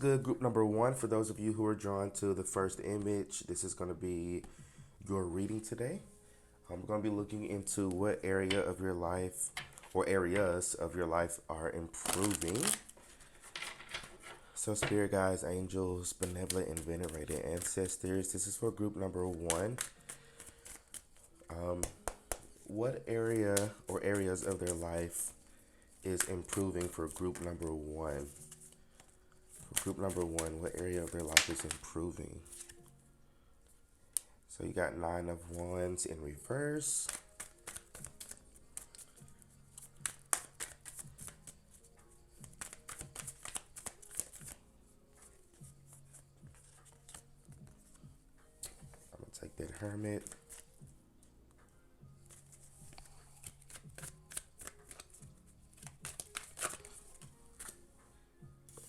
good, group number one? For those of you who are drawn to the first image, this is going to be your reading today. We're going to be looking into what area of your life or areas of your life are improving. So, spirit guides, angels, benevolent and venerated ancestors, this is for group number one. What area or areas of their life is improving for group number one? For group number one, what area of their life is improving? So you got Nine of Wands in reverse. I'm going to take that Hermit.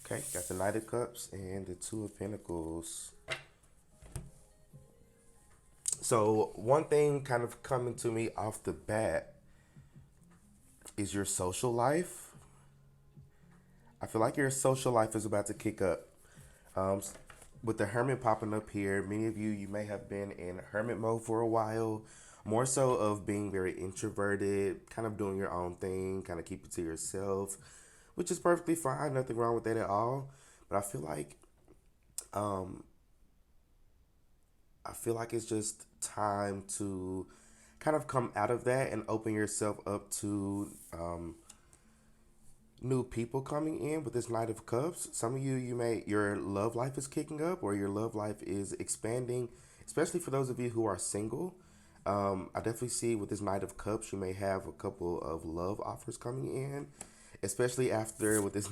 Okay, got the Knight of Cups and the Two of Pentacles. So one thing kind of coming to me off the bat is your social life. I feel like your social life is about to kick up. Um, with the Hermit popping up here, many of you, you may have been in hermit mode for a while, more so of being very introverted, kind of doing your own thing, kind of keep it to yourself, which is perfectly fine. Nothing wrong with that at all. But um, I feel like it's just time to kind of come out of that and open yourself up to new people coming in with this Knight of Cups. Some of you, your love life is kicking up or your love life is expanding, especially for those of you who are single. I definitely see with this Knight of Cups, you may have a couple of love offers coming in, especially after with this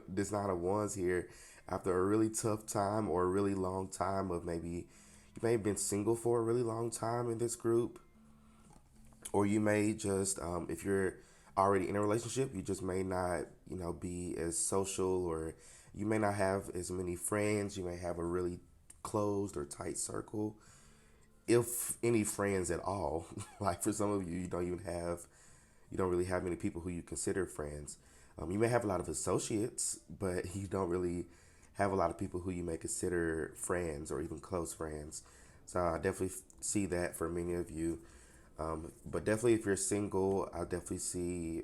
this Nine of Wands here, after a really tough time or a really long time of maybe you may have been single for a really long time in this group, or you may just if you're already in a relationship, you just may not be as social, or you may not have as many friends. You may have a really closed or tight circle, if any friends at all. Like for some of you, you don't really have many people who you consider friends. You may have a lot of associates, but you don't really have a lot of people who you may consider friends or even close friends. So I definitely see that for many of you. But definitely, if you're single, I definitely see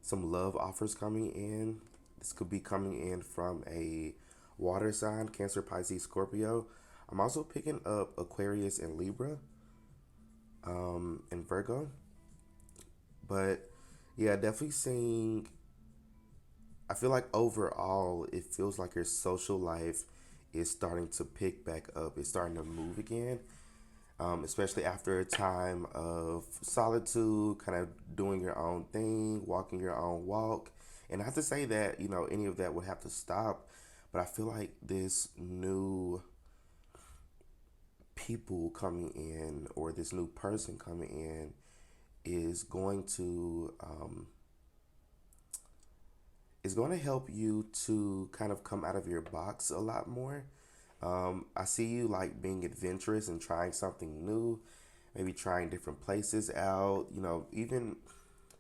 some love offers coming in. This could be coming in from a water sign, Cancer, Pisces, Scorpio. I'm also picking up Aquarius and Libra, and Virgo. But yeah, definitely seeing. I feel like overall, it feels like your social life is starting to pick back up. It's starting to move again, especially after a time of solitude, kind of doing your own thing, walking your own walk. And not to say that, any of that would have to stop, but I feel like this new people coming in or this new person coming in is going to help you to kind of come out of your box a lot more. I see you like being adventurous and trying something new, maybe trying different places out. Even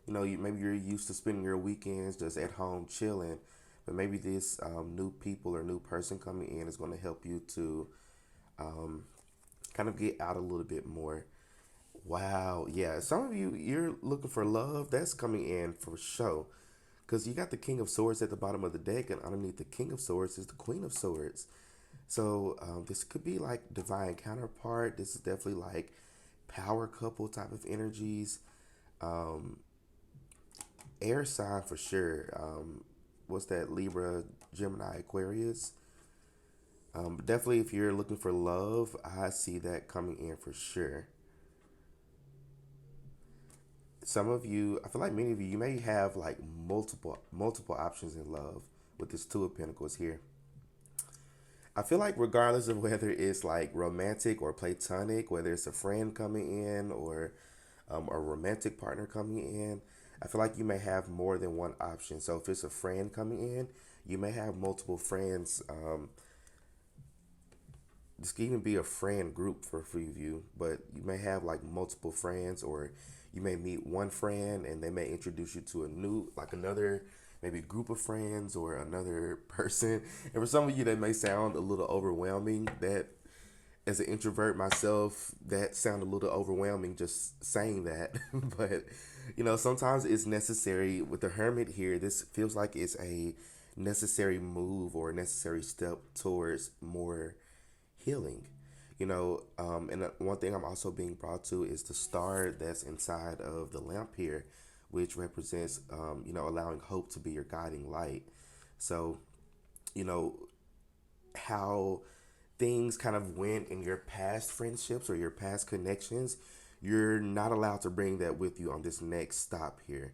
maybe you're used to spending your weekends just at home chilling, but maybe this new people or new person coming in is going to help you to kind of get out a little bit more. Wow, yeah. Some of you, you're looking for love. That's coming in for sure. Because you got the King of Swords at the bottom of the deck, and underneath the King of Swords is the Queen of Swords. So this could be like divine counterpart. This is definitely like power couple type of energies. Um, Air sign for sure. What's that? Libra, Gemini, Aquarius. Definitely, if you're looking for love, I see that coming in for sure. Some of you, I feel like many of you, you may have like multiple options in love with this Two of Pentacles here. I feel like regardless of whether it's like romantic or platonic, whether it's a friend coming in or a romantic partner coming in, I feel like you may have more than one option. So if it's a friend coming in, you may have multiple friends. This can even be a friend group for a few of you, but you may have like multiple friends, or you may meet one friend and they may introduce you to a new, like another maybe group of friends or another person. And for some of you, that may sound a little overwhelming. That as an introvert myself, that sounded a little overwhelming just saying that. But sometimes it's necessary. With the hermit here, this feels like it's a necessary move or a necessary step towards more healing. And one thing I'm also being brought to is the star that's inside of the lamp here, which represents, allowing hope to be your guiding light. So, you know, how things kind of went in your past friendships or your past connections, you're not allowed to bring that with you on this next stop here.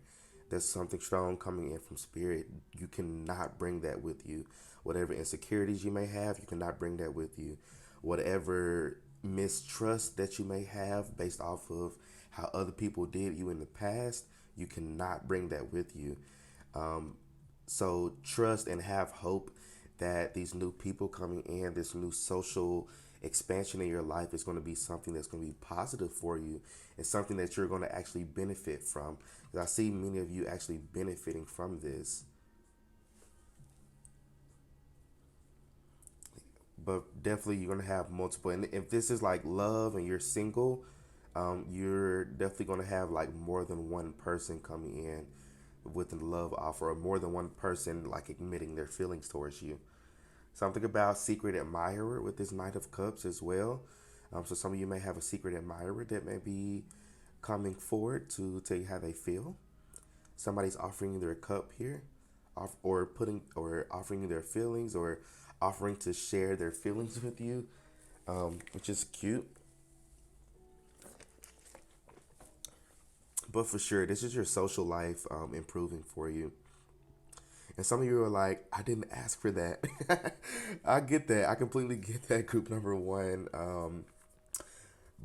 There's something strong coming in from spirit. You cannot bring that with you. Whatever insecurities you may have, you cannot bring that with you. Whatever mistrust that you may have based off of how other people did you in the past, you cannot bring that with you. So trust and have hope that these new people coming in, this new social expansion in your life is going to be something that's going to be positive for you and something that you're going to actually benefit from. Because I see many of you actually benefiting from this. But definitely you're going to have multiple. And if this is like love and you're single, you're definitely going to have like more than one person coming in with a love offer, or more than one person like admitting their feelings towards you. Something about secret admirer with this Knight of Cups as well. So some of you may have a secret admirer that may be coming forward to tell you how they feel. Somebody's offering you their cup here, or offering you their feelings, or offering to share their feelings with you, which is cute. But for sure, this is your social life improving for you. And some of you are like, I didn't ask for that. I get that. I completely get that, group number one.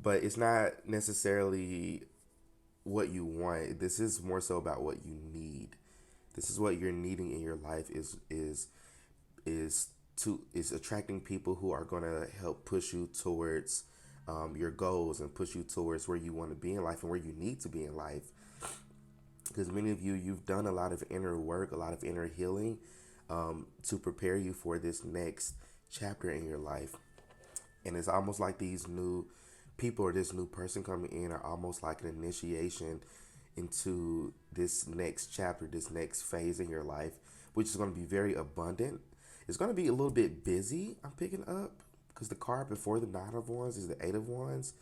But it's not necessarily what you want. This is more so about what you need. This is what you're needing in your life is is attracting people who are going to help push you towards your goals and push you towards where you want to be in life and where you need to be in life. Because many of you, you've done a lot of inner work, a lot of inner healing to prepare you for this next chapter in your life. And it's almost like these new people or this new person coming in are almost like an initiation into this next chapter, this next phase in your life, which is going to be very abundant. It's going to be a little bit busy, I'm picking up, because the card before the Nine of Wands is the Eight of Wands.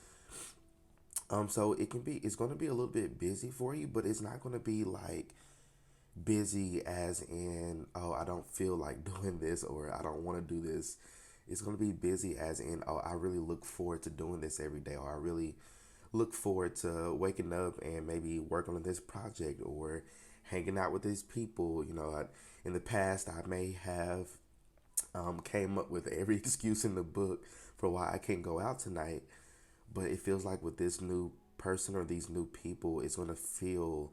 So it's going to be a little bit busy for you, but it's not going to be like busy as in, oh, I don't feel like doing this or I don't want to do this. It's going to be busy as in, oh, I really look forward to doing this every day, or I really look forward to waking up and maybe working on this project or hanging out with these people. In the past, I may have came up with every excuse in the book for why I can't go out tonight. But it feels like with this new person or these new people, it's going to feel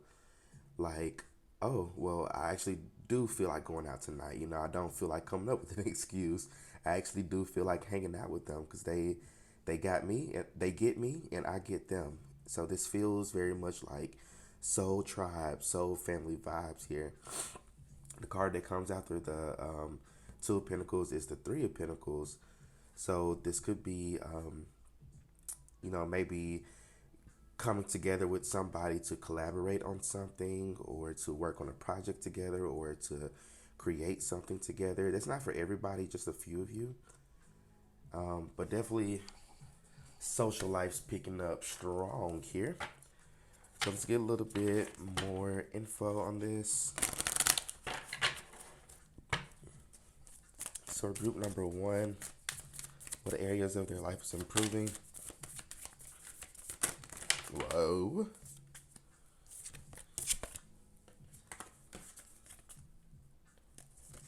like, oh, well, I actually do feel like going out tonight. I don't feel like coming up with an excuse. I actually do feel like hanging out with them because they got me, and they get me, and I get them. So this feels very much like soul tribe, soul family vibes here. The card that comes after the Two of Pentacles is the Three of Pentacles. So this could be, maybe coming together with somebody to collaborate on something or to work on a project together or to create something together. That's not for everybody, just a few of you. But definitely social life's picking up strong here. So let's get a little bit more info on this. So group number one, what areas of their life is improving? Whoa.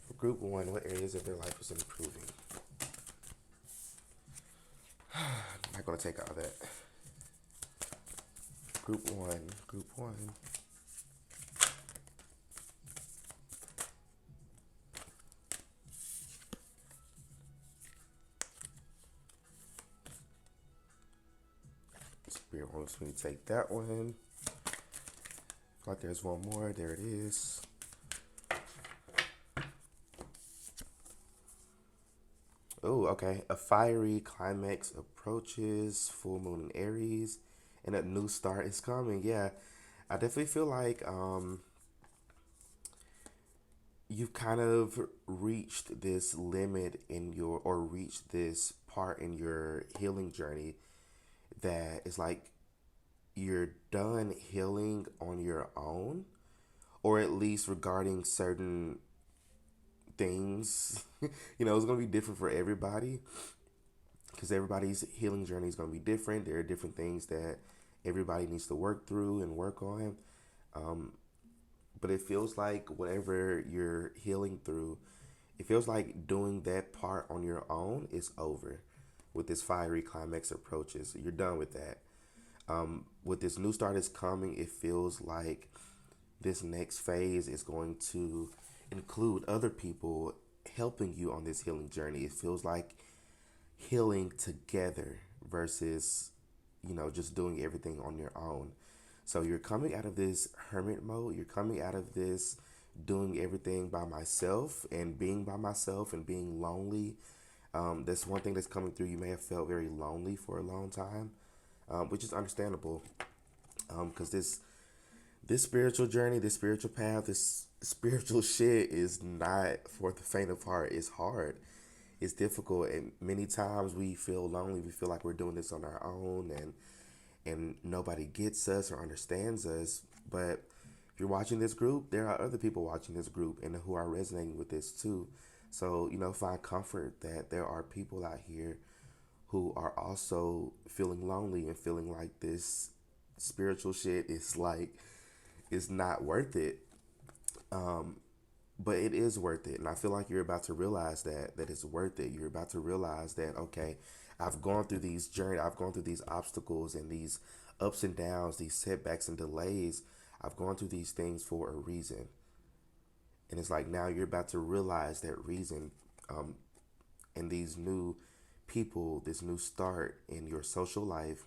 For group one, what areas of their life is improving? I'm not going to take all that. Group one. Spirit wants me to take that one. Like there's one more. There it is. Oh, okay. A fiery climax approaches, full moon in Aries, and a new start is coming. Yeah, I definitely feel like you've kind of reached this limit in your, or reached this part in your healing journey that is like you're done healing on your own, or at least regarding certain things. It's going to be different for everybody because everybody's healing journey is going to be different. There are different things that everybody needs to work through and work on. Um, but it feels like whatever you're healing through, it feels like doing that part on your own is over. With this fiery climax approaches, you're done with that. With this new start is coming, it feels like this next phase is going to include other people helping you on this healing journey. It feels like healing together versus, just doing everything on your own. So you're coming out of this hermit mode. You're coming out of this doing everything by myself and being by myself and being lonely. That's one thing that's coming through. You may have felt very lonely for a long time, which is understandable, because this spiritual journey, this spiritual path, this spiritual shit is not for the faint of heart. It's hard. It's difficult, and many times we feel lonely. We feel like we're doing this on our own, and nobody gets us or understands us. But if you're watching this group, there are other people watching this group and who are resonating with this too. So, find comfort that there are people out here who are also feeling lonely and feeling like this spiritual shit is like, it's not worth it. Um, but it is worth it, and I feel like you're about to realize that it's worth it. You're about to realize that, okay, I've gone through these obstacles and these ups and downs, these setbacks and delays. I've gone through these things for a reason, and it's like now you're about to realize that reason. And these new people, this new start in your social life,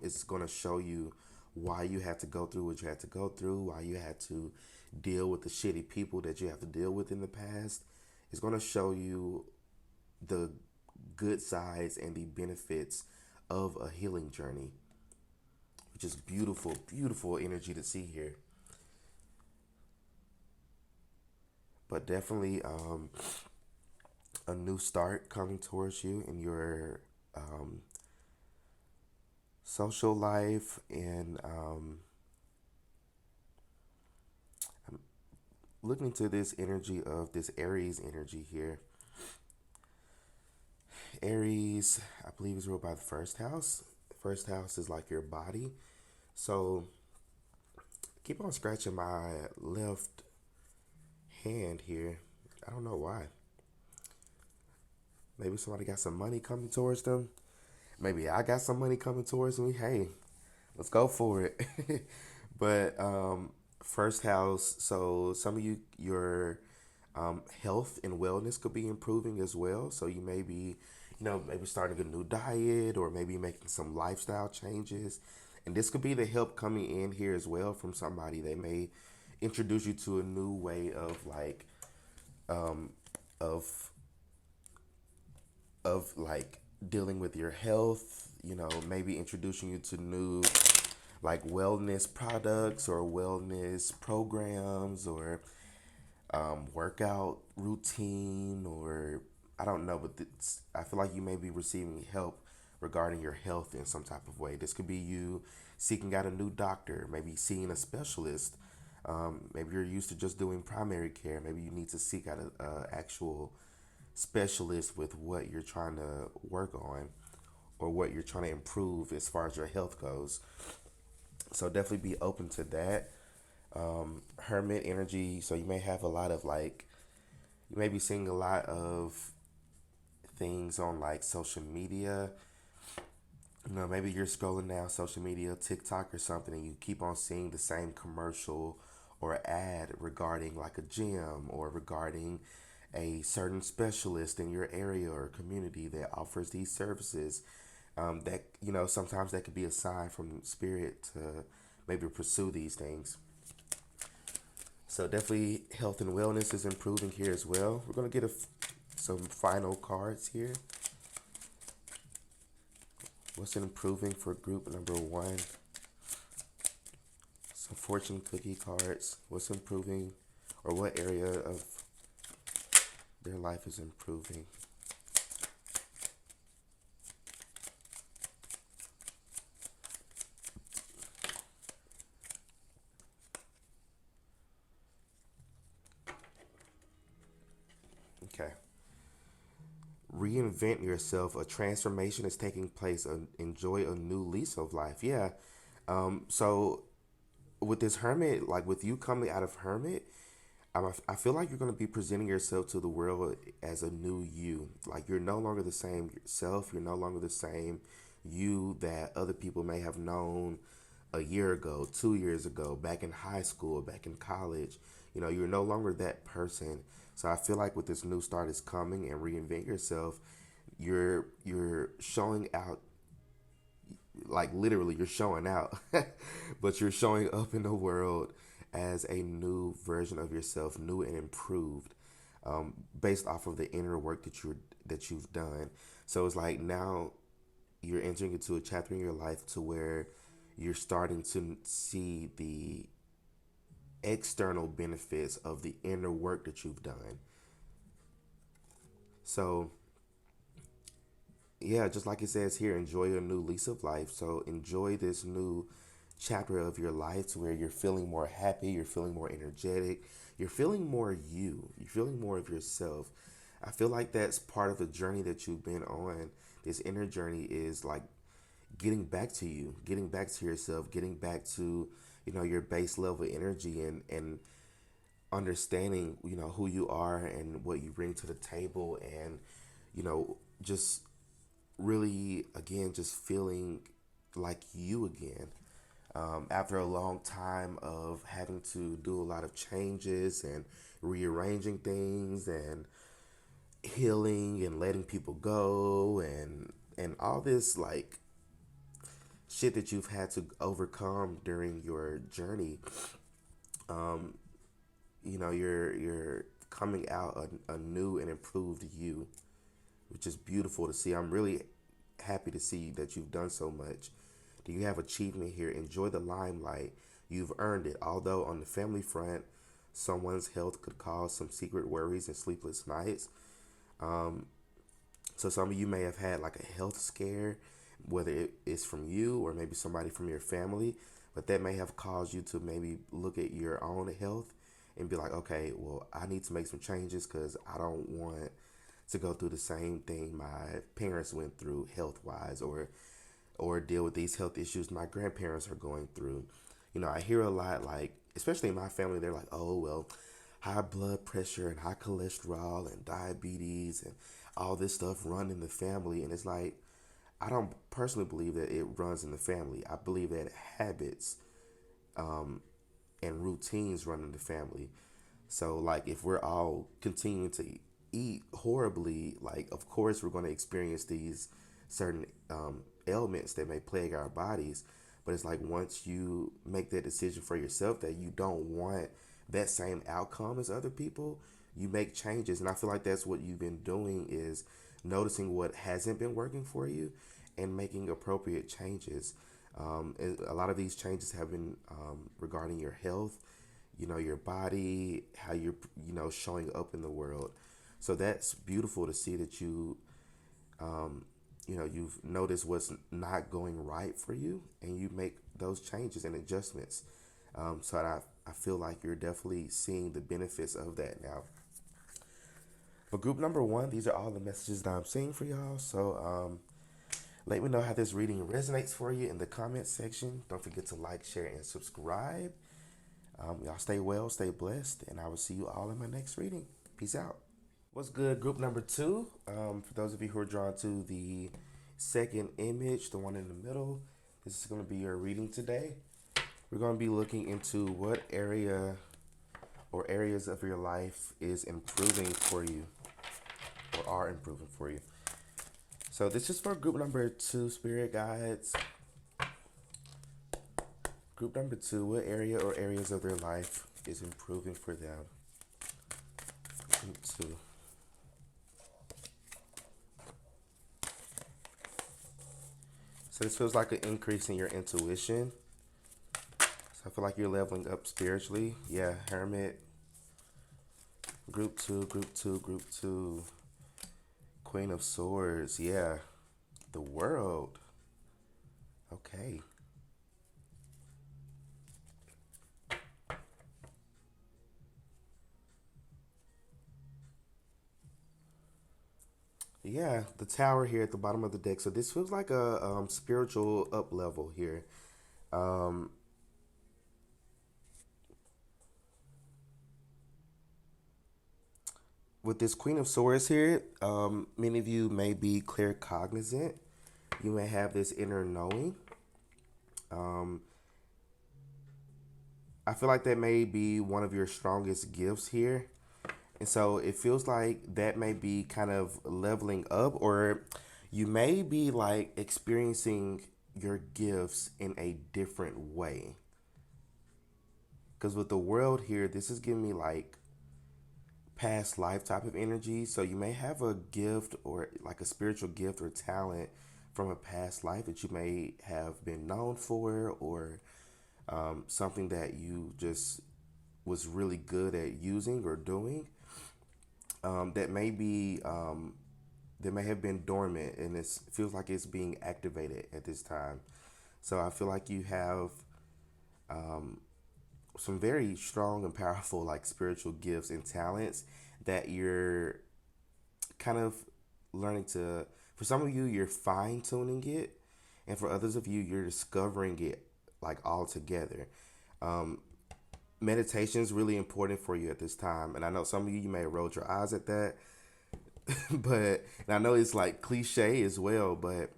it's going to show you why you had to go through what you had to go through, why you had to deal with the shitty people that you have to deal with in the past. It's going to show you the good sides and the benefits of a healing journey, which is beautiful, beautiful energy to see here. But definitely a new start coming towards you in your um, social life, and looking to this energy of this Aries energy here. Aries, I believe, is ruled by the first house. First house is like your body. So keep on scratching my left hand here. I don't know why. Maybe somebody got some money coming towards them. Maybe I got some money coming towards me. Hey, let's go for it. But first house, so some of your health and wellness could be improving as well. So you may be, maybe starting a new diet, or maybe making some lifestyle changes. And this could be the help coming in here as well from somebody. They may introduce you to a new way of like, of like dealing with your health, maybe introducing you to new like wellness products or wellness programs, or workout routine, or I don't know, but I feel like you may be receiving help regarding your health in some type of way. This could be you seeking out a new doctor, maybe seeing a specialist. Maybe you're used to just doing primary care. Maybe you need to seek out a actual specialist with what you're trying to work on, or what you're trying to improve as far as your health goes. So definitely be open to that. Hermit energy. So you may have a lot of like, you may be seeing a lot of things on like social media. Maybe you're scrolling down social media, TikTok or something, and you keep on seeing the same commercial or ad regarding like a gym, or regarding a certain specialist in your area or community that offers these services. That, sometimes that could be a sign from spirit to maybe pursue these things. So definitely health and wellness is improving here as well. We're going to get some final cards here. What's improving for group number one? Some fortune cookie cards. What's improving, or what area of their life is improving? Okay. Reinvent yourself. A transformation is taking place. Enjoy a new lease of life. Yeah. So with this hermit, like with you coming out of hermit, I feel like you're going to be presenting yourself to the world as a new you. Like you're no longer the same self. You're no longer the same you that other people may have known a year ago, 2 years ago, back in high school, back in college. You're no longer that person. So I feel like with this new start is coming and reinvent yourself, you're showing out, like literally you're showing out, but you're showing up in the world as a new version of yourself, new and improved, based off of the inner work that you've done. So it's like now you're entering into a chapter in your life to where you're starting to see the external benefits of the inner work that you've done. So yeah, just like it says here, enjoy a new lease of life. So enjoy this new chapter of your life to where you're feeling more happy, you're feeling more energetic, you're feeling more you're feeling more of yourself. I feel like that's part of the journey that you've been on. This inner journey is like getting back to you, getting back to yourself, getting back to, your base level energy and understanding, who you are and what you bring to the table and, just really, again, just feeling like you again. After a long time of having to do a lot of changes and rearranging things and healing and letting people go and all this like shit that you've had to overcome during your journey, you're coming out a new and improved you, which is beautiful to see. I'm really happy to see that you've done so much. Do you have achievement here? Enjoy the limelight. You've earned it. Although on the family front, someone's health could cause some secret worries and sleepless nights. So some of you may have had like a health scare, whether it is from you or maybe somebody from your family, but that may have caused you to maybe look at your own health and be like, okay, well, I need to make some changes because I don't want to go through the same thing my parents went through health wise, or deal with these health issues my grandparents are going through. I hear a lot, like, especially in my family, they're like, oh, well, high blood pressure and high cholesterol and diabetes and all this stuff run in the family. And it's like, I don't personally believe that it runs in the family. I believe that habits and routines run in the family. So, like, if we're all continuing to eat horribly, like, of course, we're going to experience these certain ailments that may plague our bodies. But it's like once you make that decision for yourself that you don't want that same outcome as other people, you make changes. And I feel like that's what you've been doing is noticing what hasn't been working for you and making appropriate changes. And a lot of these changes have been regarding your health, your body, how you're, showing up in the world. So that's beautiful to see that you've noticed what's not going right for you and you make those changes and adjustments. So I feel like you're definitely seeing the benefits of that now. For group number one, these are all the messages that I'm seeing for y'all. So let me know how this reading resonates for you in the comments section. Don't forget to like, share, and subscribe. Y'all stay well, stay blessed, and I will see you all in my next reading. Peace out. What's good, group number two? For those of you who are drawn to the second image, the one in the middle, this is going to be your reading today. We're going to be looking into what area or areas of your life is improving for you or are improving for you. So this is for group number two, spirit guides. Group number two, what area or areas of their life is improving for them? Group two. So this feels like an increase in your intuition. So I feel like you're leveling up spiritually. Yeah, Hermit, group two, group two, group two. Queen of Swords. Yeah, the world. Okay. Yeah, the tower here at the bottom of the deck. So this feels like a spiritual up level here. Um, with this Queen of Swords here, many of you may be clear cognizant. You may have this inner knowing. Um, I feel like that may be one of your strongest gifts here. And so it feels like that may be kind of leveling up, or you may be like experiencing your gifts in a different way. Because with the world here, this is giving me like past life type of energy. So you may have a gift or like a spiritual gift or talent from a past life that you may have been known for, or something that you just was really good at using or doing, that may be that may have been dormant, and it feels like it's being activated at this time. So I feel like you have some very strong and powerful like spiritual gifts and talents that you're kind of learning to. For some of you, you're fine tuning it, and for others of you, you're discovering it like all together. Um, Meditation is really important for you at this time, and I know some of you may roll your eyes at that, but and I know it's like cliche as well, but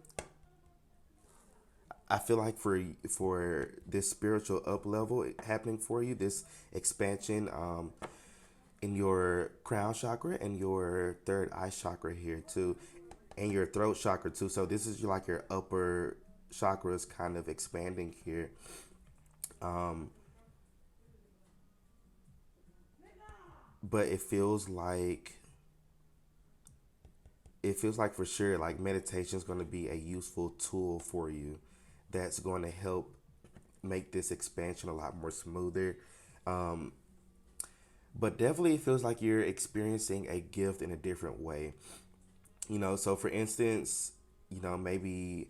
I feel like for this spiritual up level happening for you, this expansion in your crown chakra and your third eye chakra here too, and your throat chakra too. So this is like your upper chakras kind of expanding here. Um, but it feels like for sure like meditation is going to be a useful tool for you that's going to help make this expansion a lot more smoother. Um, but definitely it feels like you're experiencing a gift in a different way. So for instance, maybe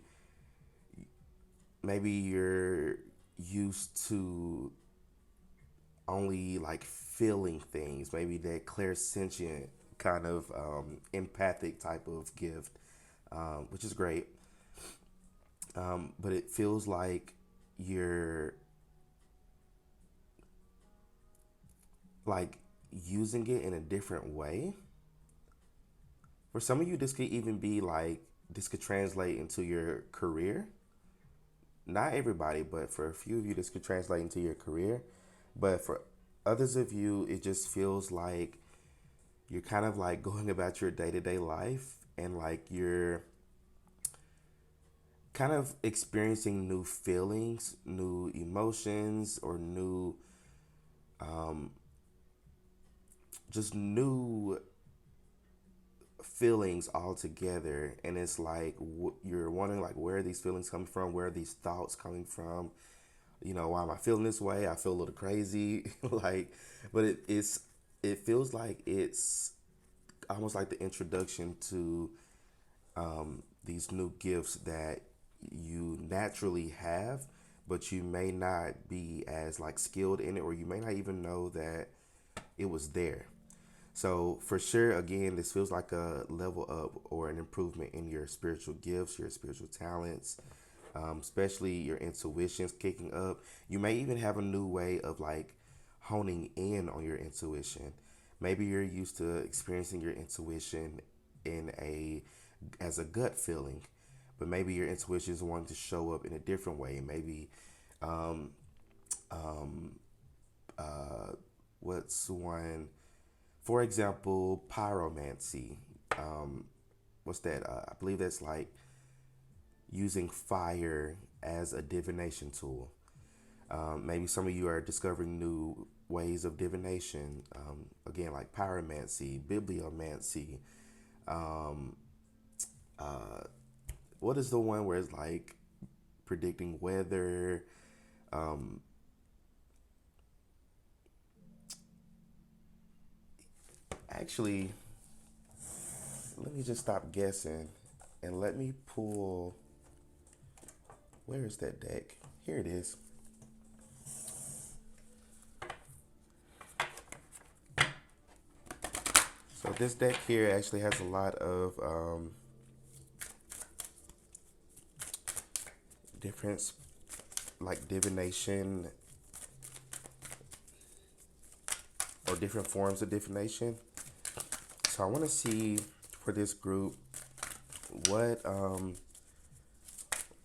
you're used to only like feeling things, maybe that clairsentient kind of empathic type of gift, which is great. But it feels like you're like using it in a different way. For some of you, this could even be like this could translate into your career. Not everybody, but for a few of you, this could translate into your career. But for others of you, it just feels like you're kind of like going about your day to day life, and like you're kind of experiencing new feelings, new emotions, or um, just new feelings all together. And it's like you're wondering like where are these feelings coming from, where are these thoughts coming from, why am I feeling this way? I feel a little crazy. Like, but it feels like it's almost like the introduction to these new gifts that you naturally have, but you may not be as like skilled in it, or you may not even know that it was there. So for sure, again, this feels like a level up or an improvement in your spiritual gifts, your spiritual talents, especially your intuition's kicking up. You may even have a new way of like honing in on your intuition. Maybe you're used to experiencing your intuition in a as a gut feeling, but maybe your intuition is wanting to show up in a different way. Maybe um, um, uh, what's one? For example, pyromancy. Um, what's that? I believe that's like using fire as a divination tool. Maybe some of you are discovering new ways of divination. Again, like pyromancy, bibliomancy. Um, what is the one where it's like predicting weather. Um, Actually, let me just stop guessing and let me pull. Where is that deck? Here it is. So this deck here actually has a lot of different, like divination or different forms of divination. So I want to see for this group what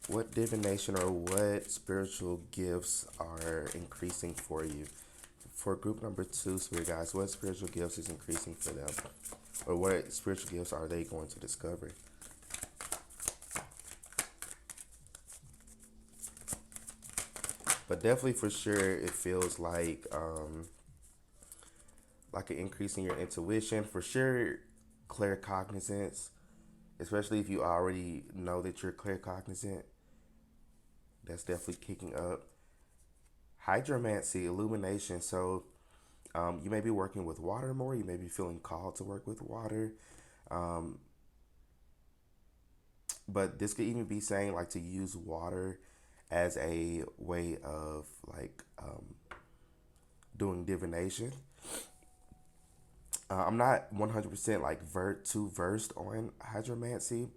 what divination or what spiritual gifts are increasing for you. For group number two, spirit guys, what spiritual gifts is increasing for them, or what spiritual gifts are they going to discover? But definitely for sure, it feels like an increase in your intuition. For sure, claircognizance, especially if you already know that you're claircognizant, that's definitely kicking up. Hydromancy, illumination. So you may be working with water more. You may be feeling called to work with water. Um, but this could even be saying like to use water as a way of doing divination. I'm not 100% like too versed on hydromancy,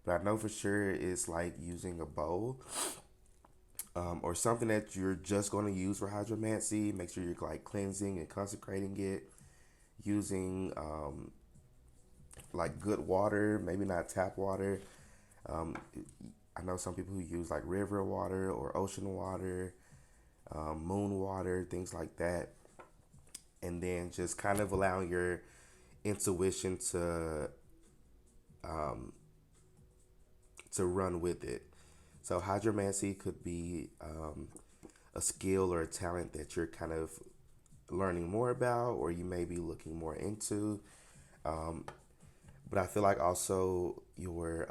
but I know for sure it's like using a bowl or something that you're just going to use for hydromancy. Make sure you're like cleansing and consecrating it using like good water, maybe not tap water. Um, I know some people who use like river water or ocean water, moon water, things like that. And then just kind of allowing your intuition to run with it. So hydromancy could be a skill or a talent that you're kind of learning more about, or you may be looking more into. Um, but I feel like also your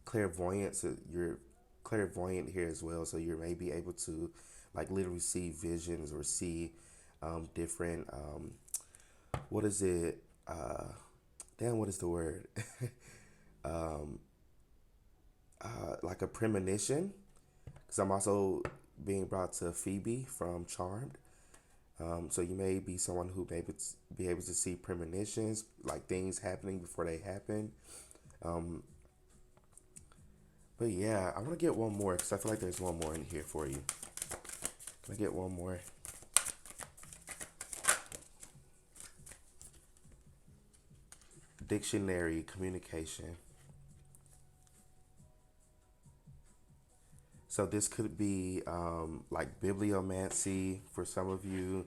clairvoyance, you're clairvoyant here as well. So you may be able to like literally see visions or see different, what is it? Damn, what is the word? Like a premonition. Because I'm also being brought to Phoebe from Charmed. So you may be someone who may be able to see premonitions, like things happening before they happen. Um, but yeah, I want to get one more because I feel like there's one more in here for you. Can I get one more? Dictionary communication. So this could be like bibliomancy for some of you.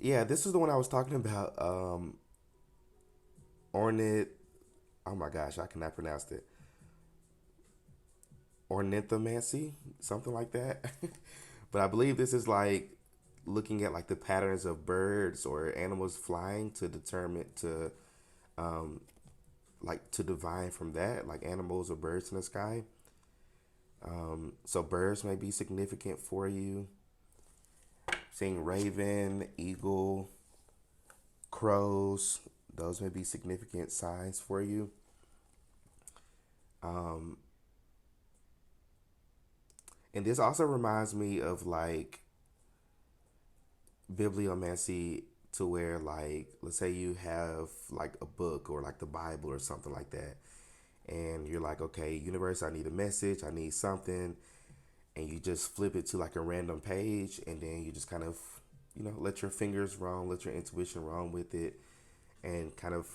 Yeah, this is the one I was talking about. Ornith. Oh my gosh, I cannot pronounce it. Ornithomancy, something like that. But I believe this is like looking at like the patterns of birds or animals flying to determine um, to divine from that, like animals or birds in the sky. So birds may be significant for you. Seeing raven, eagle, crows, those may be significant signs for you. Um, and this also reminds me of like bibliomancy, to where like let's say you have like a book or like the Bible or something like that, and you're like, okay, universe, I need a message, I need something, and you just flip it to like a random page, and then you just kind of let your fingers roam, let your intuition roam with it, and kind of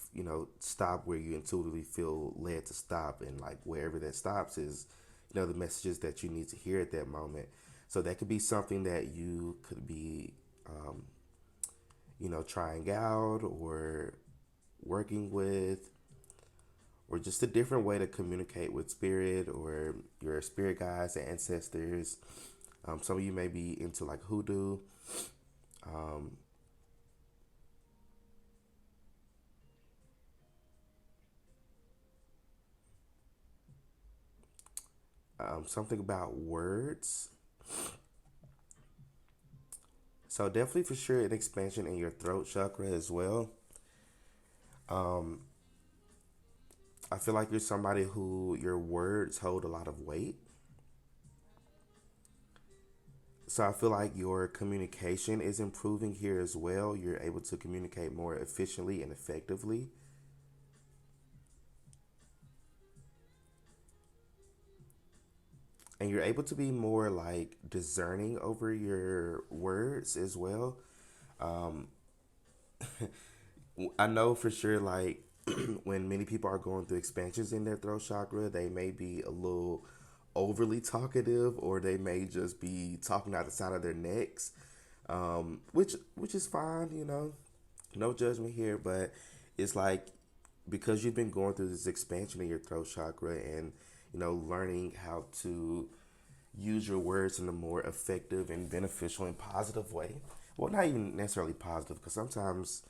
stop where you intuitively feel led to stop, and like wherever that stops is the messages that you need to hear at that moment. So that could be something that you could be um, trying out or working with, or just a different way to communicate with spirit or your spirit guides and ancestors. Some of you may be into like hoodoo. Um, something about words. So definitely for sure an expansion in your throat chakra as well. Um, I feel like you're somebody who your words hold a lot of weight. So I feel like your communication is improving here as well. You're able to communicate more efficiently and effectively. And you're able to be more like discerning over your words as well. Um, I know for sure, like when many people are going through expansions in their throat chakra, they may be a little overly talkative, or they may just be talking out the side of their necks, which is fine, no judgment here. But it's like because you've been going through this expansion in your throat chakra, and learning how to use your words in a more effective and beneficial and positive way. Well, not even necessarily positive, because sometimes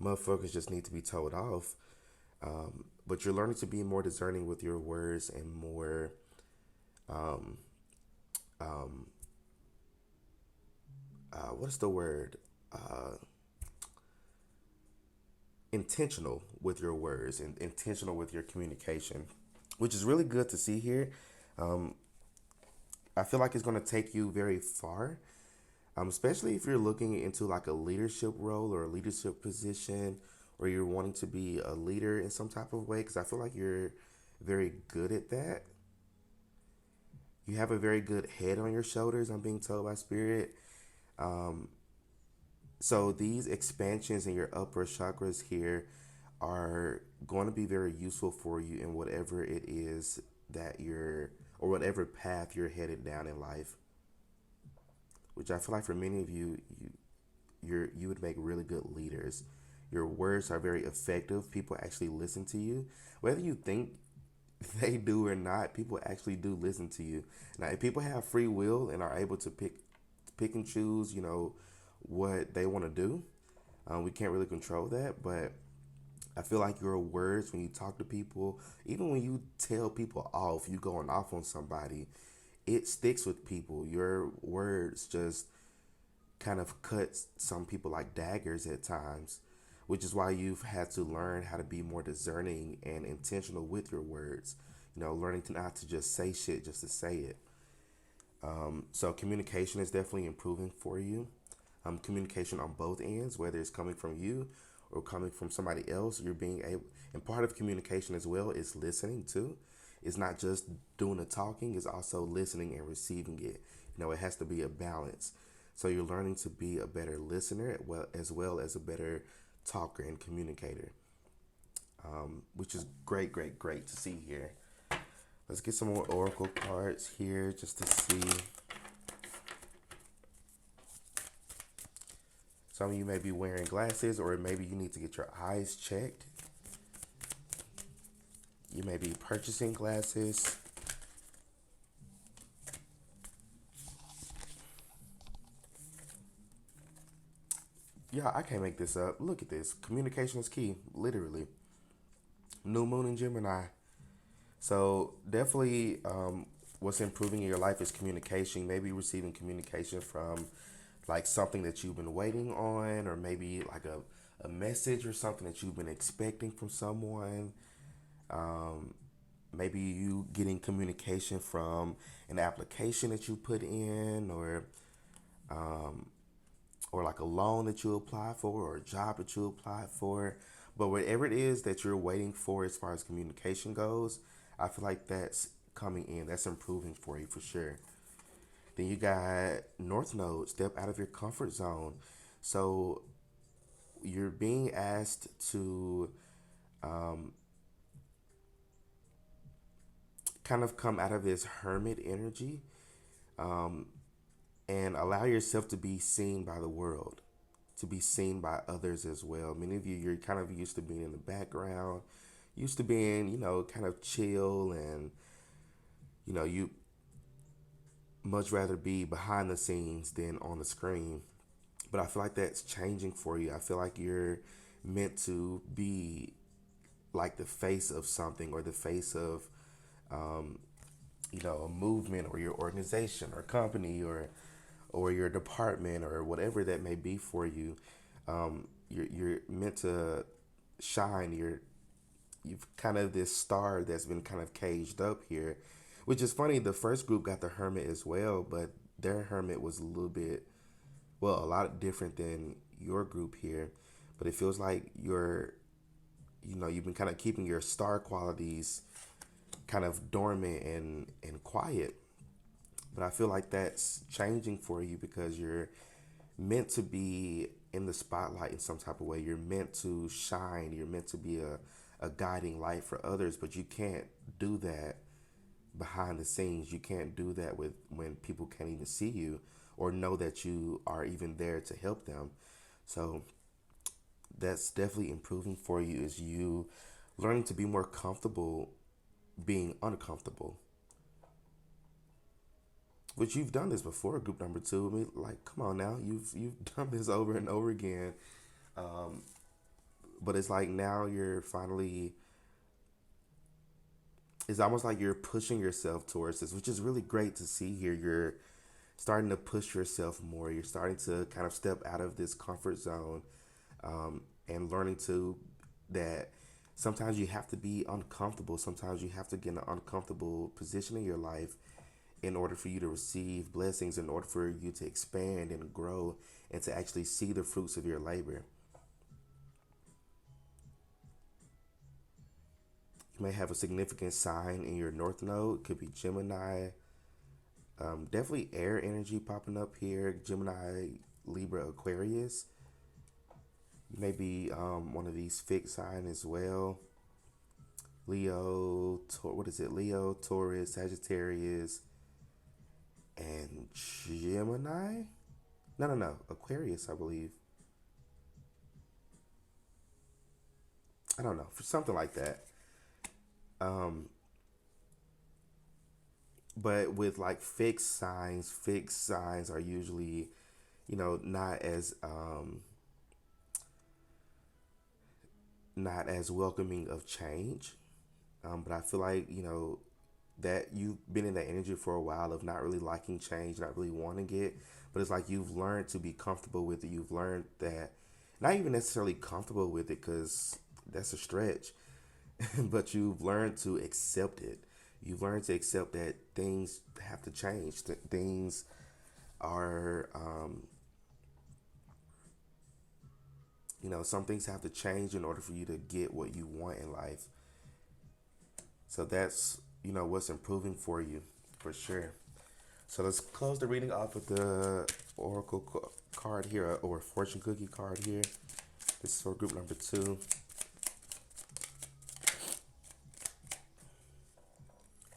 motherfuckers just need to be told off. But you're learning to be more discerning with your words and more, um, um, what's the word? Uh, Intentional with your words and intentional with your communication, which is really good to see here. Um, I feel like it's going to take you very far, especially if you're looking into like a leadership role or a leadership position, or you're wanting to be a leader in some type of way, because I feel like you're very good at that. You have a very good head on your shoulders, I'm being told by spirit. Um, so these expansions in your upper chakras here are going to be very useful for you in whatever it is that you're, or whatever path you're headed down in life. Which I feel like for many of you, you would make really good leaders. Your words are very effective. People actually listen to you, whether you think they do or not. People actually do listen to you. Now, if people have free will and are able to pick and choose, what they want to do, we can't really control that. But I feel like your words, when you talk to people, even when you tell people off, you going off on somebody, it sticks with people. Your words just kind of cuts some people like daggers at times, which is why you've had to learn how to be more discerning and intentional with your words. Learning to not to just say shit just to say it. So communication is definitely improving for you. Communication on both ends, whether it's coming from you or coming from somebody else, you're being able. And part of communication as well is listening too. It's not just doing the talking; it's also listening and receiving it. It has to be a balance. So you're learning to be a better listener, well as a better talker and communicator, which is great, great, great to see here. Let's get some more oracle cards here just to see. Some of you may be wearing glasses, or maybe you need to get your eyes checked. You may be purchasing glasses. Yeah, I can't make this up. Look at this. Communication is key, literally. New moon in Gemini. So definitely, what's improving in your life is communication. Maybe receiving communication from like something that you've been waiting on, or maybe like a message or something that you've been expecting from someone. Um, Maybe you getting communication from an application that you put in, um, or like a loan that you apply for, or a job that you apply for. But whatever it is that you're waiting for as far as communication goes, I feel like that's coming in. That's improving for you for sure. Then you got North Node, step out of your comfort zone. So you're being asked to um, kind of come out of this hermit energy, um, and allow yourself to be seen by the world, to be seen by others as well. Many of you, you're kind of used to being in the background, used to being, kind of chill, and, you much rather be behind the scenes than on the screen. But I feel like that's changing for you. I feel like you're meant to be like the face of something, or the face of a movement or your organization or company or your department or whatever that may be for you. You're meant to shine. You've kind of this star that's been kind of caged up here, which is funny. The first group got the hermit as well, but their hermit was a little bit, well, a lot different than your group here. But it feels like you've been kind of keeping your star qualities kind of dormant and quiet. But I feel like that's changing for you because you're meant to be in the spotlight in some type of way. You're meant to shine. You're meant to be a guiding light for others, but you can't do that behind the scenes. You can't do that with when people can't even see you or know that you are even there to help them. So that's definitely improving for you is you learning to be more comfortable being uncomfortable. Which you've done this before, group number two. I mean, like, come on now, you've done this over and over again. Um, but it's like now you're finally. It's almost like you're pushing yourself towards this, which is really great to see here. You're starting to push yourself more. You're starting to kind of step out of this comfort zone, and learning to that sometimes you have to be uncomfortable. Sometimes you have to get in an uncomfortable position in your life in order for you to receive blessings, in order for you to expand and grow and to actually see the fruits of your labor. You may have a significant sign in your north node. It could be Gemini. Definitely air energy popping up here. Gemini, Libra, Aquarius. You may be one of these fixed sign as well. What is it? Leo, Taurus, Sagittarius, and Gemini? No, no, no. Aquarius, I believe. I don't know. For something like that. Um, but with like fixed signs are usually, not as welcoming of change. But I feel like that you've been in that energy for a while of not really liking change, not really wanting it. But it's like you've learned to be comfortable with it. You've learned that not even necessarily comfortable with it because that's a stretch, but you've learned to accept it. You've learned to accept that things have to change. That things are, some things have to change in order for you to get what you want in life. So that's, what's improving for you for sure. So let's close the reading off with the card here, or fortune cookie card here. This is for group number two.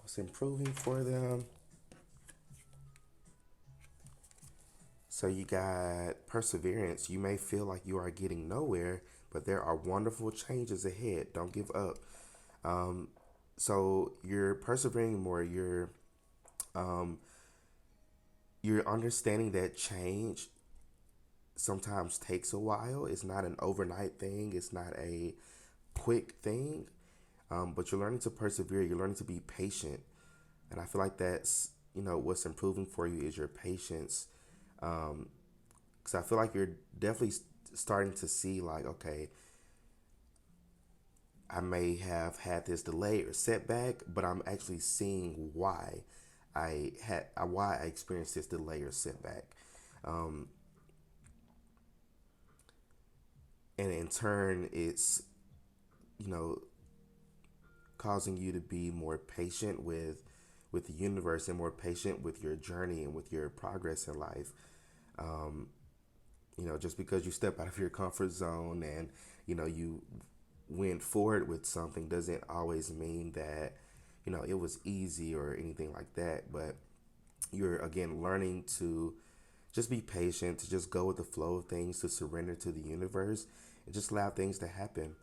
What's improving for them? So you got perseverance. You may feel like you are getting nowhere, but there are wonderful changes ahead. Don't give up. Um, so you're persevering more. Um, you're understanding that change sometimes takes a while. It's not an overnight thing. It's not a quick thing. But you're learning to persevere. You're learning to be patient, and I feel like that's what's improving for you is your patience. Because I feel like you're definitely starting to see like, okay, I may have had this delay or setback, but I'm actually seeing why I experienced this delay or setback. Um, and in turn, it's you know causing you to be more patient with the universe and more patient with your journey and with your progress in life. Um, just because you step out of your comfort zone and you went forward with something doesn't always mean that it was easy or anything like that. But you're again learning to just be patient, to just go with the flow of things, to surrender to the universe and just allow things to happen.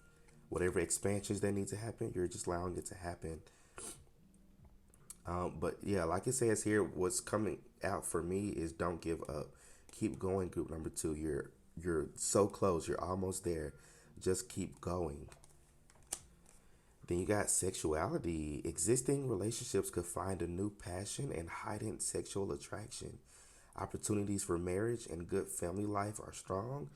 Whatever expansions that need to happen, you're just allowing it to happen. But yeah, like it says here, what's coming out for me is don't give up. Keep going, group number two. You're so close. You're almost there. Just keep going. Then you got sexuality. Existing relationships could find a new passion and heightened sexual attraction. Opportunities for marriage and good family life are strong,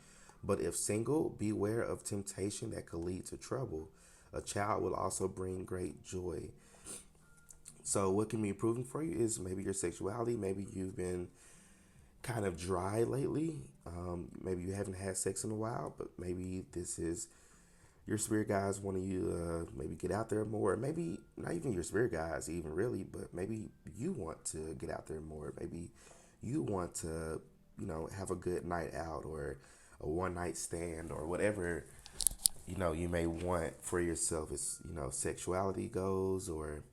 but if single, beware of temptation that could lead to trouble. A child will also bring great joy. So, what can be improving for you is maybe your sexuality. Maybe you've been kind of dry lately. Maybe you haven't had sex in a while, but maybe this is your spirit guides wanting you to maybe get out there more. Maybe not even your spirit guides, even really, but maybe you want to get out there more. Maybe you want to, have a good night out or a one night stand or whatever, you may want for yourself as, sexuality goes or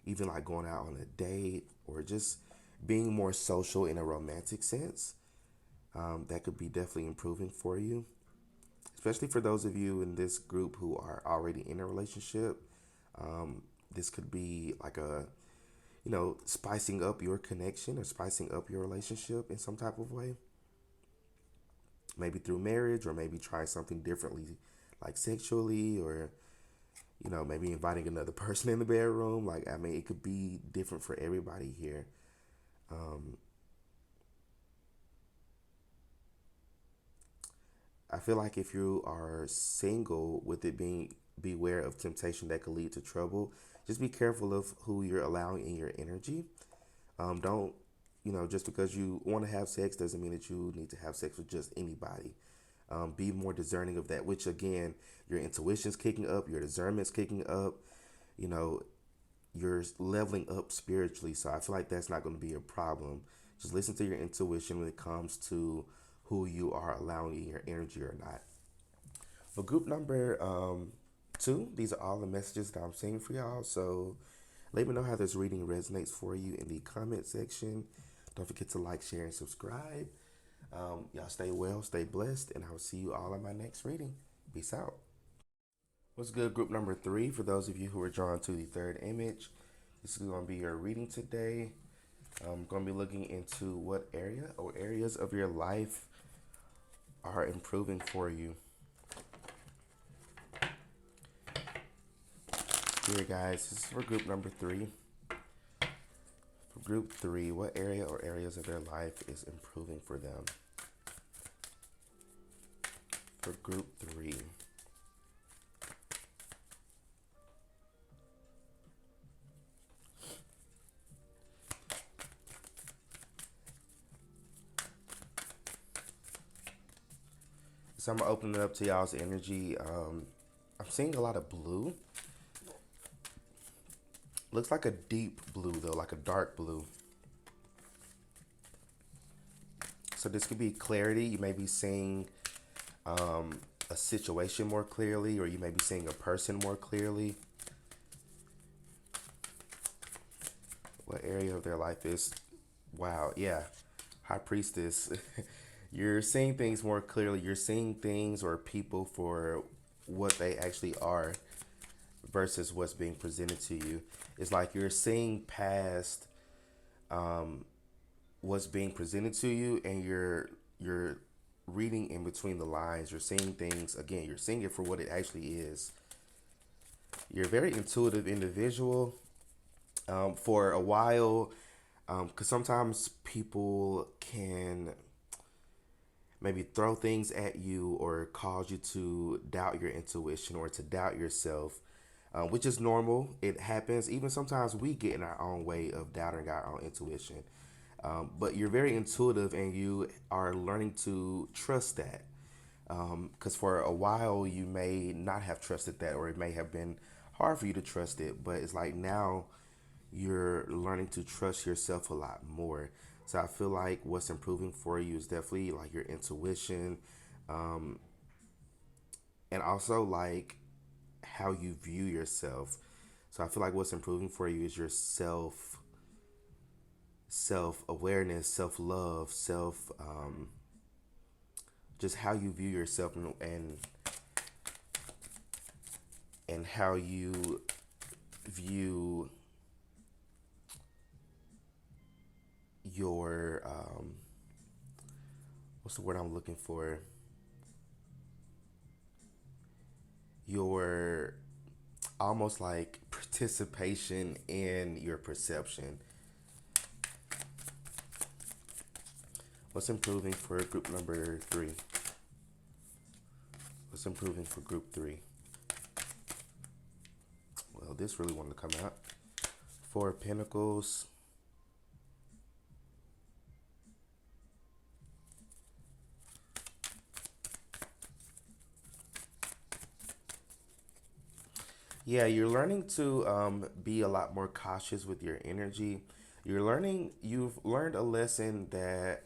even like going out on a date or just being more social in a romantic sense. That could be definitely improving for you, especially for those of you in this group who are already in a relationship. This could be like a, spicing up your connection or spicing up your relationship in some type of way. Maybe through marriage or maybe trying something differently, like sexually or, maybe inviting another person in the bedroom. Like, I mean, it could be different for everybody here. Um, I feel like if you are single, with it being beware of temptation that could lead to trouble, just be careful of who you're allowing in your energy. Don't, just because you want to have sex doesn't mean that you need to have sex with just anybody. Be more discerning of that, which again, your intuition's kicking up, your discernment's kicking up, you know, you're leveling up spiritually. So I feel like that's not going to be a problem. Just listen to your intuition when it comes to who you are allowing in your energy or not. For group number two, these are all the messages that I'm seeing for y'all. So let me know how this reading resonates for you in the comment section. Don't forget to like, share, and subscribe. Y'all stay well, stay blessed, and I will see you all in my next reading. Peace out. What's good, group number three? For those of you who are drawn to the third image, this is going to be your reading today. I'm going to be looking into what area or areas of your life are improving for you. Here, guys, this is for group number three. For group three, what area or areas of their life is improving for them? For group three. So I'm gonna open it up to y'all's energy. I'm seeing a lot of blue. Looks like a deep blue though, like a dark blue. So this could be clarity. You may be seeing a situation more clearly, or you may be seeing a person more clearly. What area of their life is? Wow, yeah. High Priestess. You're seeing things more clearly. You're seeing things or people for what they actually are versus what's being presented to you. It's like you're seeing past what's being presented to you, and you're reading in between the lines. You're seeing things again. You're seeing it for what it actually is. You're a very intuitive individual. For a while, because sometimes people can maybe throw things at you or cause you to doubt your intuition or to doubt yourself, which is normal. It happens. Even sometimes we get in our own way of doubting our own intuition. But you're very intuitive and you are learning to trust that. Because for a while you may not have trusted that, or it may have been hard for you to trust it. But it's like now you're learning to trust yourself a lot more. So I feel like what's improving for you is definitely like your intuition, and also like how you view yourself. So I feel like what's improving for you is your self awareness, self love, just how you view yourself, and how you view your what's the word I'm looking for? Your almost like participation in your perception. What's improving for group number three? What's improving for group three? Well, this really wanted to come out. Four of Pentacles. Yeah, you're learning to be a lot more cautious with your energy. You've learned a lesson that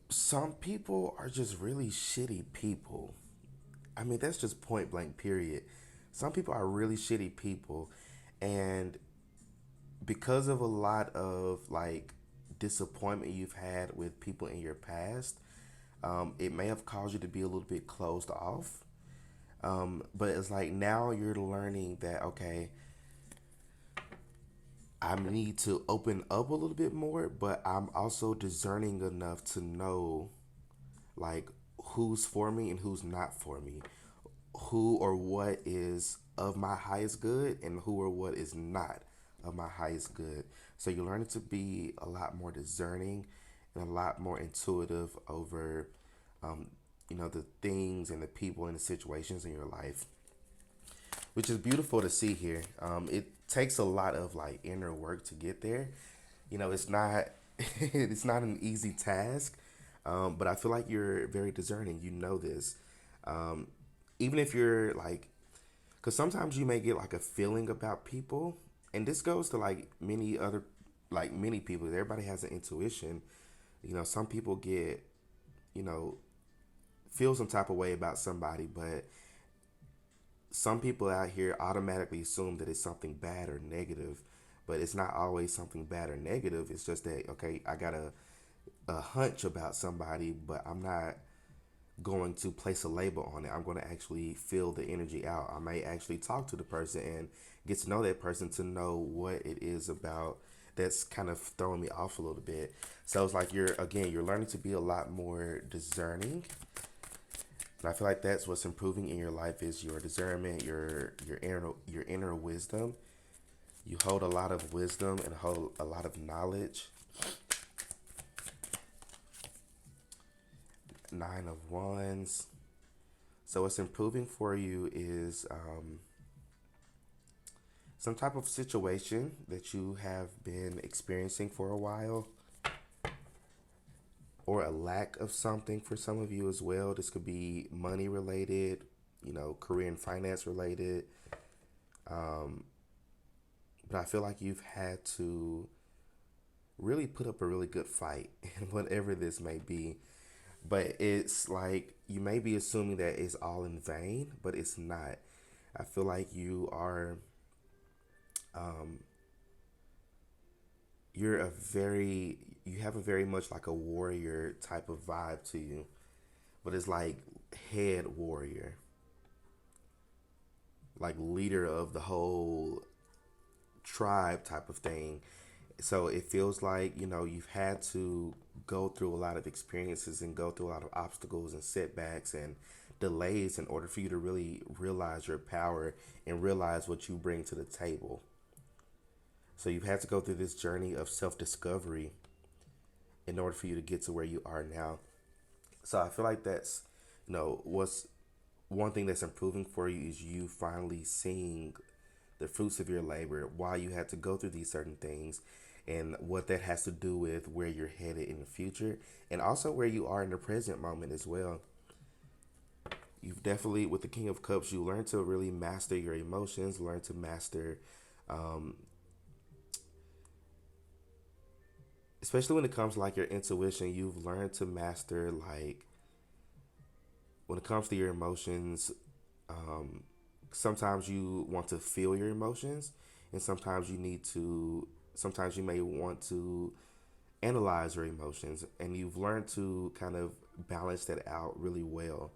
some people are just really shitty people. I mean, that's just point blank, period. Some people are really shitty people. And because of a lot of like disappointment you've had with people in your past, it may have caused you to be a little bit closed off. But it's like now you're learning that, okay, I need to open up a little bit more, but I'm also discerning enough to know like who's for me and who's not for me, who or what is of my highest good and who or what is not of my highest good. So you're learning to be a lot more discerning and a lot more intuitive over, um, the things and the people and the situations in your life, which is beautiful to see here. It takes a lot of like inner work to get there. It's not it's not an easy task, but I feel like you're very discerning. You know this, even if you're like, because sometimes you may get like a feeling about people, and this goes to like many people. Everybody has an intuition. Some people get, you know, feel some type of way about somebody, but some people out here automatically assume that it's something bad or negative, but it's not always something bad or negative. It's just that, okay, I got a hunch about somebody, but I'm not going to place a label on it. I'm going to actually feel the energy out. I may actually talk to the person and get to know that person to know what it is about that's kind of throwing me off a little bit. So it's like you're learning to be a lot more discerning. And I feel like that's what's improving in your life is your discernment, your inner wisdom. You hold a lot of wisdom and hold a lot of knowledge. Nine of Wands. So what's improving for you is some type of situation that you have been experiencing for a while, or a lack of something for some of you as well. This could be money related, career and finance related. But I feel like you've had to really put up a really good fight in whatever this may be. But it's like you may be assuming that it's all in vain, but it's not. I feel like you have a very much like a warrior type of vibe to you, but it's like head warrior, like leader of the whole tribe type of thing. So it feels like, you've had to go through a lot of experiences and go through a lot of obstacles and setbacks and delays in order for you to really realize your power and realize what you bring to the table. So you've had to go through this journey of self discovery in order for you to get to where you are now. So I feel like that's, what's one thing that's improving for you is you finally seeing the fruits of your labor while you had to go through these certain things, and what that has to do with where you're headed in the future and also where you are in the present moment as well. You've definitely, with the King of Cups, you learn to really master your emotions, learn to master, um, especially when it comes to like your intuition, you've learned to master like when it comes to your emotions. um, Sometimes you want to feel your emotions, and sometimes you may want to analyze your emotions, and you've learned to kind of balance that out really well.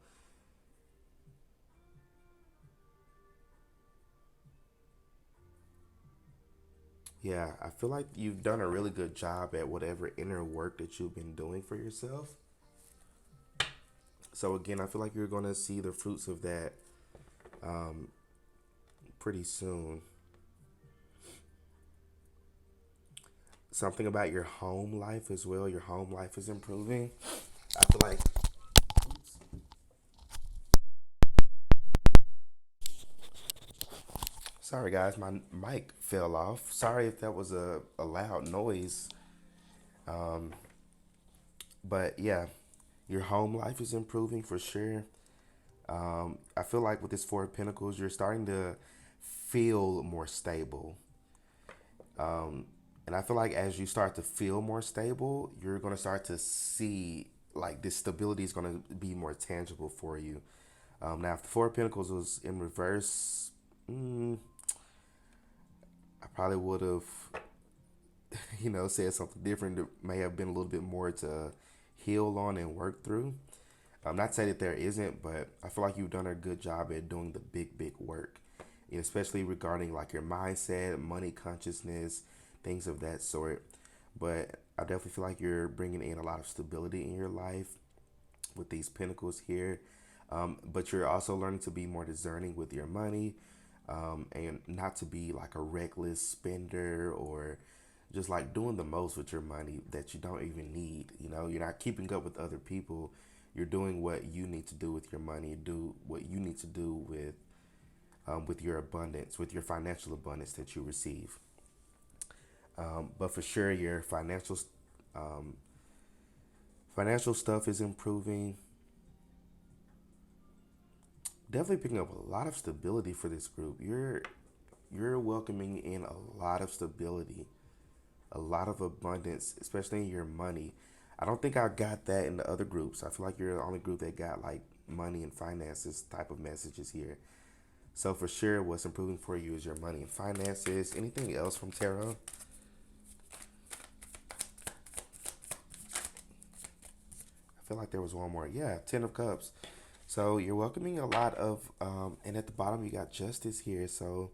Yeah, I feel like you've done a really good job at whatever inner work that you've been doing for yourself. So again, I feel like you're going to see the fruits of that pretty soon. Something about your home life as well. Your home life is improving. I feel like, sorry guys, my mic fell off. Sorry if that was a loud noise. Um, but yeah, your home life is improving for sure. I feel like with this Four of Pentacles, you're starting to feel more stable. Um, and I feel like as you start to feel more stable, you're going to start to see like this stability is going to be more tangible for you. Now, if the Four of Pentacles was in reverse, I probably would have, said something different that may have been a little bit more to heal on and work through. I'm not saying that there isn't, but I feel like you've done a good job at doing the big work, especially regarding like your mindset, money consciousness, things of that sort. But I definitely feel like you're bringing in a lot of stability in your life with these pentacles here. But you're also learning to be more discerning with your money, and not to be like a reckless spender or just like doing the most with your money that you don't even need. You're not keeping up with other people. You're doing what you need to do with your money. Do what you need to do with your abundance, with your financial abundance that you receive. But for sure, your um, financial stuff is improving. Definitely picking up a lot of stability for this group. You're welcoming in a lot of stability, a lot of abundance, especially in your money. I don't think I got that in the other groups. I feel like you're the only group that got like money and finances type of messages here. So for sure, what's improving for you is your money and finances. Anything else from tarot? I feel like there was one more. Yeah, Ten of Cups. So you're welcoming a lot of, and at the bottom you got Justice here. So,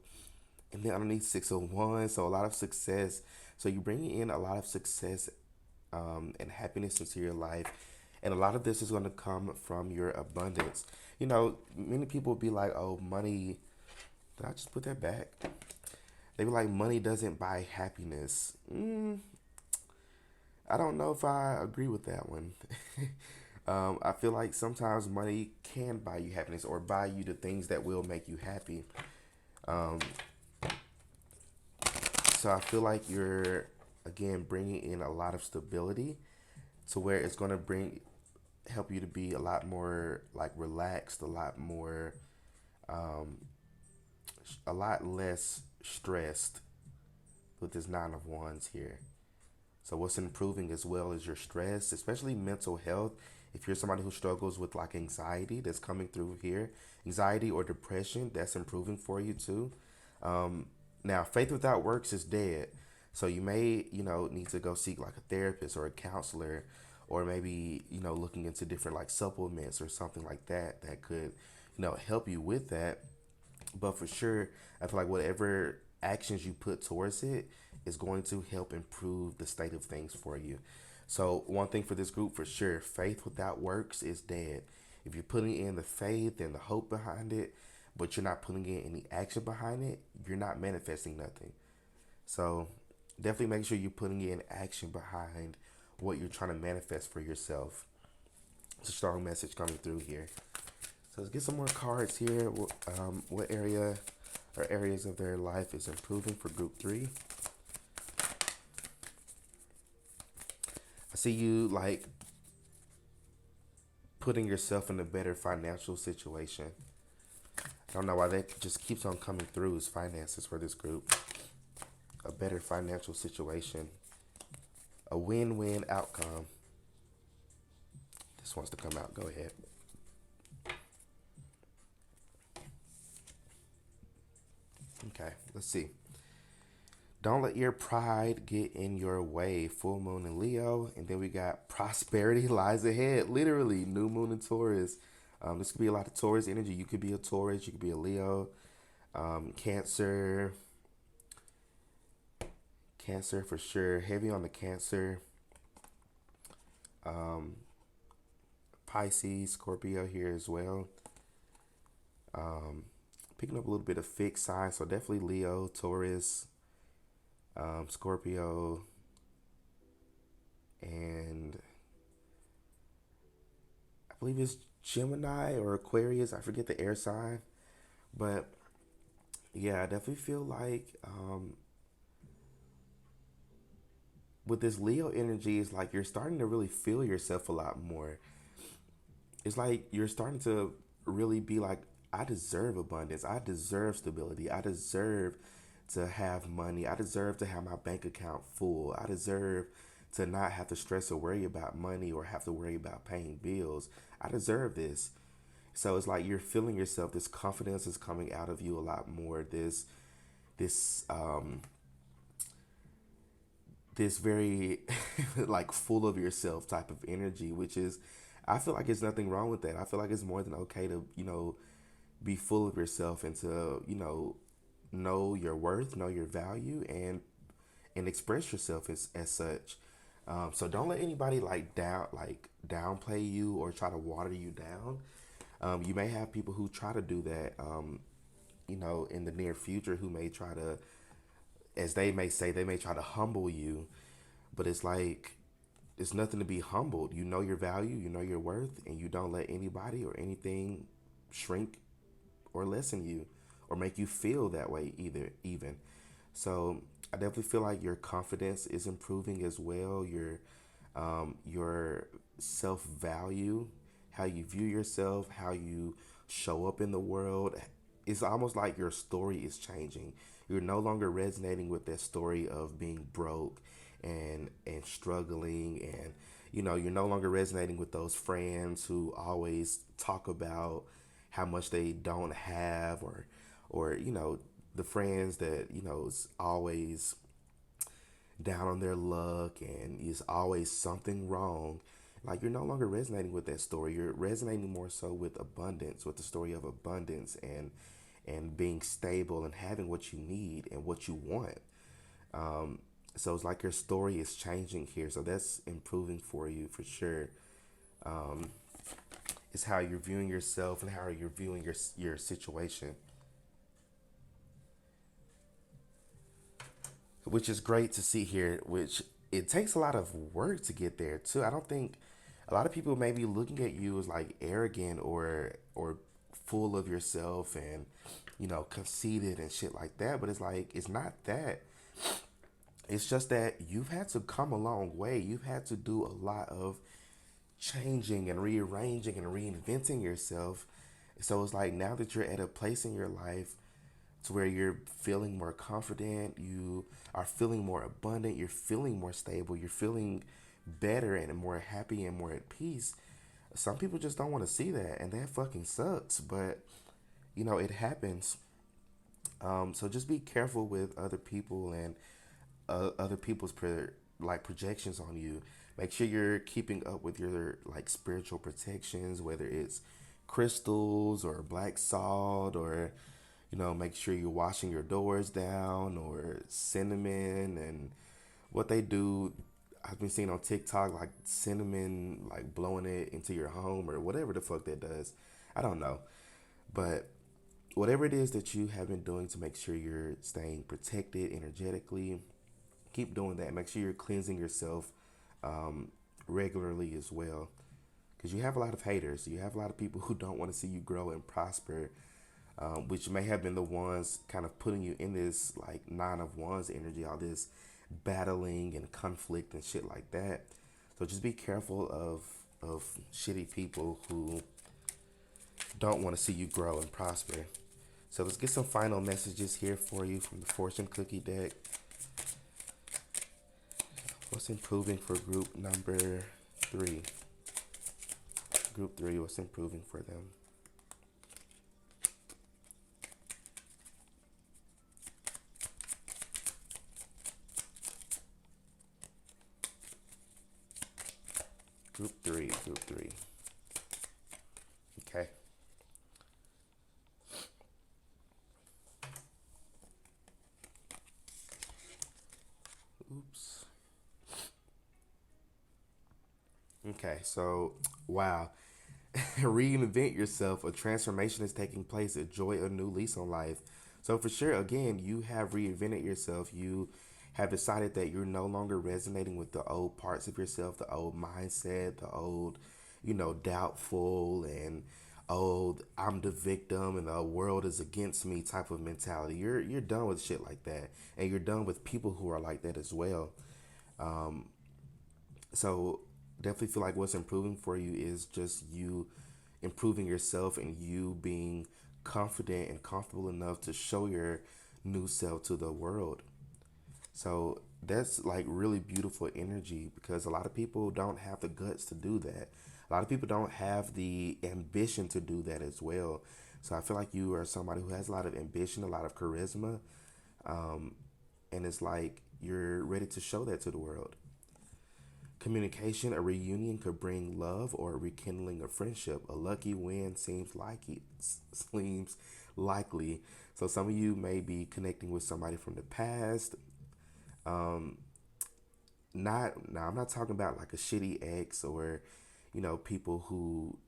and then underneath Six of Wands. So a lot of success. So you're bringing in a lot of success, and happiness into your life. And a lot of this is going to come from your abundance. Many people will be like, oh, money. Did I just put that back? They be like, money doesn't buy happiness. I don't know if I agree with that one. I feel like sometimes money can buy you happiness or buy you the things that will make you happy. Um, so I feel like you're, again, bringing in a lot of stability to where it's going to help you to be a lot more like relaxed, um, a lot less stressed with this Nine of Wands here. So what's improving as well is your stress, especially mental health. If you're somebody who struggles with like anxiety, that's coming through here, anxiety or depression, that's improving for you too. Um, Now, faith without works is dead. So you may, need to go seek like a therapist or a counselor, or maybe, looking into different like supplements or something like that that could, help you with that. But for sure, I feel like whatever actions you put towards it is going to help improve the state of things for you. So, one thing for this group for sure, faith without works is dead. If you're putting in the faith and the hope behind it, but you're not putting in any action behind it, you're not manifesting nothing. So, definitely make sure you're putting in action behind what you're trying to manifest for yourself. It's a strong message coming through here. So let's get some more cards here. What area or areas of their life is improving for group three? I see you like putting yourself in a better financial situation. I don't know why that just keeps on coming through as finances for this group. A better financial situation. A win-win outcome. This wants to come out. Go ahead. Okay, let's see. Don't let your pride get in your way. Full moon in Leo. And then we got prosperity lies ahead. Literally, new moon in Taurus. This could be a lot of Taurus energy. You could be a Taurus. You could be a Leo. Cancer. Cancer for sure. Heavy on the Cancer. Um, Pisces, Scorpio here as well. Picking up a little bit of fixed signs, so definitely Leo, Taurus, Scorpio, and I believe it's Gemini or Aquarius. I forget the air sign, but yeah, I definitely feel like with this Leo energy, it's like you're starting to really feel yourself a lot more. It's like you're starting to really be like, I deserve abundance. I deserve stability. I deserve to have money. I deserve to have my bank account full. I deserve to not have to stress or worry about money or have to worry about paying bills. I deserve this. So it's like you're feeling yourself. This confidence is coming out of you a lot more. This this very like full of yourself type of energy, which is, I feel like there's nothing wrong with that. I feel like it's more than okay to, be full of yourself and to, know your worth, know your value, and express yourself as such. So don't let anybody downplay you or try to water you down. You may have people who try to do that, in the near future, who may try to, as they may say, they may try to humble you, but it's like it's nothing to be humbled. You know your value, you know your worth, and you don't let anybody or anything shrink or lessen you or make you feel that way either even. So I definitely feel like your confidence is improving as well. Your self value, how you view yourself, how you show up in the world. It's almost like your story is changing. You're no longer resonating with that story of being broke and struggling, and you're no longer resonating with those friends who always talk about how much they don't have, or the friends that is always down on their luck and is always something wrong. Like, you're no longer resonating with that story. You're resonating more so with abundance, with the story of abundance, and being stable and having what you need and what you want. So it's like your story is changing here. So that's improving for you for sure. It's how you're viewing yourself and how you're viewing your situation, which is great to see here. Which it takes a lot of work to get there too. I don't think a lot of people may be looking at you as like arrogant or full of yourself and conceited and shit like that. But it's like it's not that. It's just that you've had to come a long way. You've had to do a lot of changing and rearranging and reinventing yourself. So it's like now that you're at a place in your life to where you're feeling more confident, you are feeling more abundant, you're feeling more stable, you're feeling better and more happy and more at peace. Some people just don't want to see that, and that fucking sucks. But it happens. So just be careful with other people and other people's projections on you. Make sure you're keeping up with your like spiritual protections, whether it's crystals or black salt, or make sure you're washing your doors down, or cinnamon and what they do. I've been seeing on TikTok like cinnamon, like blowing it into your home or whatever the fuck that does. I don't know, but whatever it is that you have been doing to make sure you're staying protected energetically, keep doing that. Make sure you're cleansing yourself regularly as well, because you have a lot of haters. You have a lot of people who don't want to see you grow and prosper, which may have been the ones kind of putting you in this like nine of wands energy, all this battling and conflict and shit like that. So just be careful of shitty people who don't want to see you grow and prosper. So let's get some final messages here for you from the fortune cookie deck. What's improving for group number 3? Group 3, what's improving for them? Group 3, group 3. Okay. Oops. Okay, so wow. Reinvent yourself. A transformation is taking place. Enjoy a new lease on life. So for sure, again, you have reinvented yourself. You have decided that you're no longer resonating with the old parts of yourself, the old mindset, the old, doubtful and old I'm the victim and the world is against me type of mentality. You're done with shit like that, and you're done with people who are like that as well. So definitely feel like what's improving for you is just you improving yourself and you being confident and comfortable enough to show your new self to the world. So that's like really beautiful energy because a lot of people don't have the guts to do that. A lot of people don't have the ambition to do that as well. So I feel like you are somebody who has a lot of ambition, a lot of charisma, and it's like you're ready to show that to the world. Communication, a reunion could bring love or a rekindling of friendship. A lucky win seems likely. So some of you may be connecting with somebody from the past. Not now. I'm not talking about like a shitty ex or, people who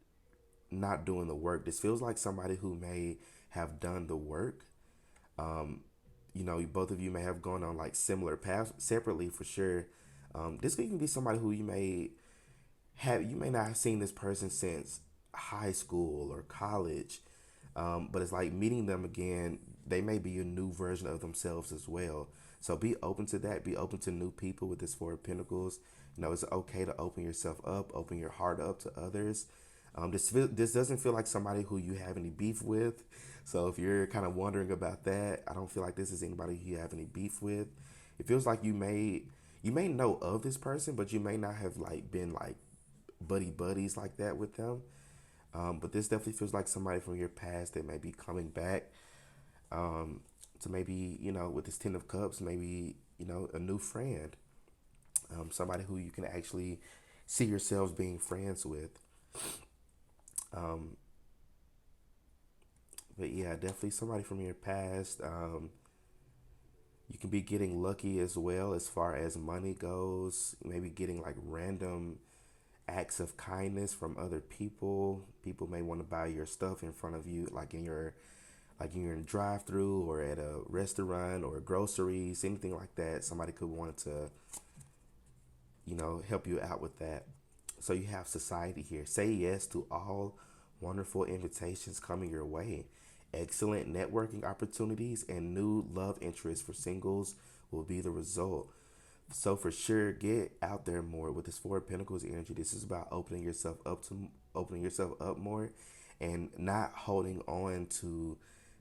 not doing the work. This feels like somebody who may have done the work. Both of you may have gone on like similar paths separately for sure. This could even be somebody who you may not have seen this person since high school or college, but it's like meeting them again. They may be a new version of themselves as well. So be open to that. Be open to new people with this Four of Pentacles. It's okay to open yourself up, open your heart up to others. This doesn't feel like somebody who you have any beef with. So if you're kind of wondering about that, I don't feel like this is anybody who you have any beef with. It feels like you may know of this person, but you may not have like been like buddies like that with them. But this definitely feels like somebody from your past that may be coming back. To maybe with this Ten of Cups, maybe a new friend, somebody who you can actually see yourselves being friends with. But yeah, definitely somebody from your past. You can be getting lucky as well as far as money goes. Maybe getting like random acts of kindness from other people. People may want to buy your stuff in front of you, like in your drive-through or at a restaurant or groceries, anything like that. Somebody could want to, help you out with that. So you have society here. Say yes to all wonderful invitations coming your way. Excellent networking opportunities and new love interests for singles will be the result. So for sure, get out there more with this Four of Pentacles energy. This is about opening yourself up more, and not holding on to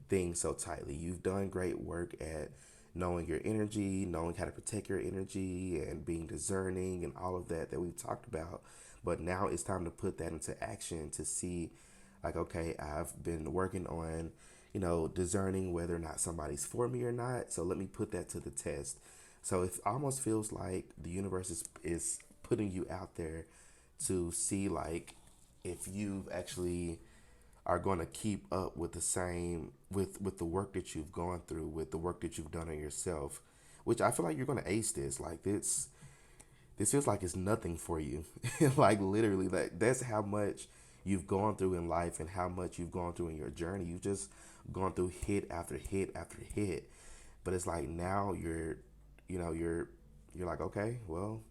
things so tightly. You've done great work at knowing your energy, knowing how to protect your energy, and being discerning, and all of that we've talked about. But now it's time to put that into action to see, like, okay, I've been working on, discerning whether or not somebody's for me or not. So let me put that to the test. So it almost feels like the universe is putting you out there to see like if you actually are going to keep up with the same with the work that you've gone through, with the work that you've done on yourself, which I feel like you're going to ace this. Like this feels like it's nothing for you. Like literally, like that's how much you've gone through in life and how much you've gone through in your journey. You've just gone through hit after hit after hit. But it's like now you're like, okay, well,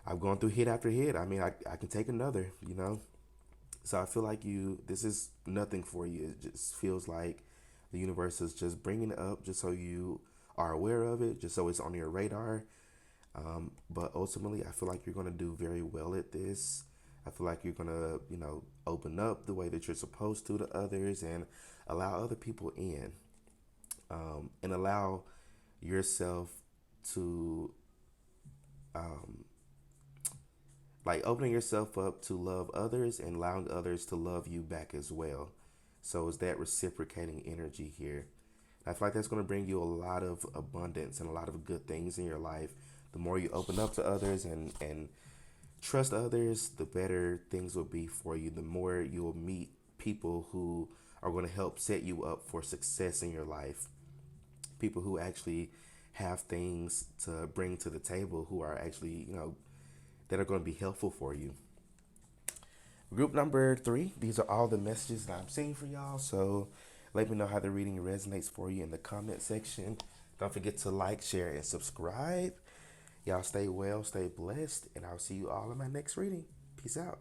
I've gone through hit after hit. I mean, I can take another. So I feel like this is nothing for you. It just feels like the universe is just bringing it up just so you are aware of it, just so it's on your radar. But ultimately, I feel like you're going to do very well at this. I feel like you're going to, open up the way that you're supposed to others and allow other people in, and allow yourself to, like, opening yourself up to love others and allowing others to love you back as well. So it's that reciprocating energy here. I feel like that's going to bring you a lot of abundance and a lot of good things in your life. The more you open up to others and trust others, the better things will be for you. The more you'll meet people who are going to help set you up for success in your life. People who actually have things to bring to the table, who are actually, that are going to be helpful for you. Group number 3, these are all the messages that I'm seeing for y'all. So let me know how the reading resonates for you in the comment section. Don't forget to like, share, and subscribe. Y'all stay well, stay blessed, and I'll see you all in my next reading. Peace out.